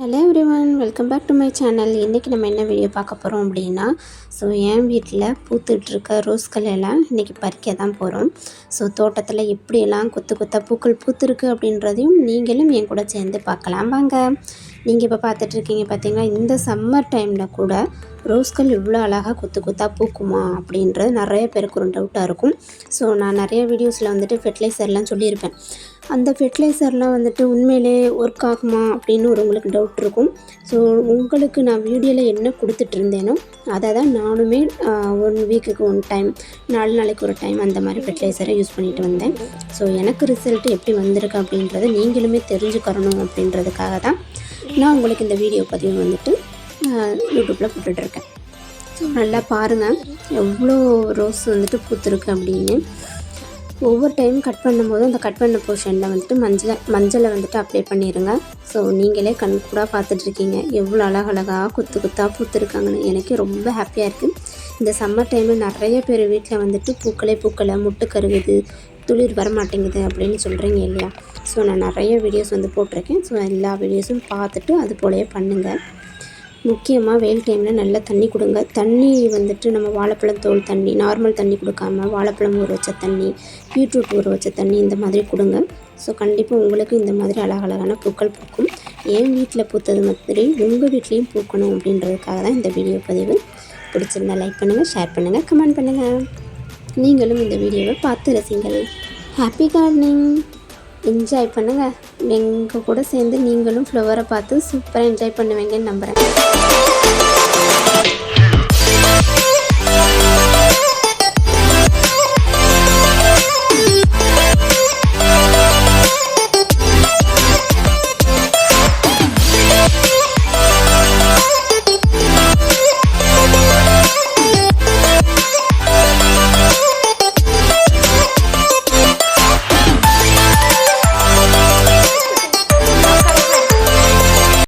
Hello everyone, welcome back to my channel. இன்றைக்கி நம்ம என்ன வீடியோ பார்க்க போகிறோம் அப்படின்னா, என் வீட்டில் பூத்துட்ருக்க ரோஸ்கள் எல்லாம் இன்றைக்கி பறிக்க தான் போகிறோம். தோட்டத்தில் எப்படியெல்லாம் கொத்து கொத்தாக பூக்கள் பூத்துருக்கு அப்படின்றதையும் நீங்களும் என் கூட சேர்ந்து பார்க்கலாம் வாங்க. நீங்கள் இப்போ பார்த்துட்ருக்கீங்க பார்த்தீங்களா, இந்த சம்மர் டைமில் கூட ரோஸ்கள் இவ்வளோ அழகாக கொத்து கொத்தாக பூக்குமா அப்படின்றது நிறைய பேருக்கு ஒரு டவுட்டாக இருக்கும். நான் நிறைய வீடியோஸில் வந்துட்டு ஃபெர்டிலைசர்லாம் சொல்லியிருப்பேன். அந்த ஃபெர்டிலைசர்லாம் வந்துட்டு உண்மையிலே ஒர்க் ஆகுமா அப்படின்னு உங்களுக்கு டவுட் இருக்கும். உங்களுக்கு நான் வீடியோவில் என்ன கொடுத்துட்ருந்தேனோ அதை தான் நானுமே 1 வீக்குக்கு 1 டைம், 4 நாளைக்கு ஒரு டைம் அந்த மாதிரி ஃபெர்டிலைசரை யூஸ் பண்ணிட்டு வந்தேன். எனக்கு ரிசல்ட் எப்படி வந்திருக்கு அப்படின்றத நீங்களுமே தெரிஞ்சுக்கணும் அப்படின்றதுக்காக தான் நான் உங்களுக்கு இந்த வீடியோ பதிவு வந்துட்டு யூடியூப்பில் போட்டுட்ருக்கேன். நல்லா பாருங்கள் எவ்வளோ ரோஸ் வந்துட்டு பூத்துருக்கு அப்படின்னு. ஒவ்வொரு டைம் கட் பண்ணும்போது அந்த கட் பண்ண போர்ஷனில் வந்துட்டு மஞ்சளை வந்துட்டு அப்ளை பண்ணிடுங்க. நீங்களே கண் கூட பார்த்துட்ருக்கீங்க எவ்வளோ அழகழகாக கொத்து கொத்தாக பூத்துருக்காங்கன்னு. எனக்கு ரொம்ப ஹாப்பியாக இருக்குது. இந்த சம்மர் டைமில் நிறைய பேர் வீட்டில் வந்துட்டு பூக்களை முட்டு கருகுது, துளிர் வர மாட்டேங்குது அப்படின்னு சொல்கிறீங்க இல்லையா. நான் நிறைய வீடியோஸ் வந்து போட்டிருக்கேன். எல்லா வீடியோஸும் பார்த்துட்டு அது போலவே பண்ணுங்கள். முக்கியமாக வெயில் டைமில் நல்லா தண்ணி கொடுங்க. தண்ணி வந்துட்டு நம்ம வாழைப்பழம் தோல் தண்ணி, நார்மல் தண்ணி கொடுக்காமல் வாழைப்பழம் ஊற வச்ச தண்ணி, பீட்ரூட் ஊற வச்ச தண்ணி இந்த மாதிரி கொடுங்க. கண்டிப்பாக உங்களுக்கு இந்த மாதிரி அழகழகான பூக்கள் பூக்கும். என் வீட்டில் பூத்தது மாதிரி உங்கள் வீட்லேயும் பூக்கணும் அப்படின்றதுக்காக தான் இந்த வீடியோ பதிவு. பிடிச்சிருந்தா லைக் பண்ணுங்கள், ஷேர் பண்ணுங்கள், கமெண்ட் பண்ணுங்கள். நீங்களும் இந்த வீடியோவை பார்த்து ரசிங்கள். ஹாப்பி கார்டனிங், என்ஜாய் பண்ணுங்கள். எங்கள் கூட சேர்ந்து நீங்களும் ஃப்ளவரை பார்த்து சூப்பராக என்ஜாய் பண்ணுவீங்கன்னு நம்புகிறேன்.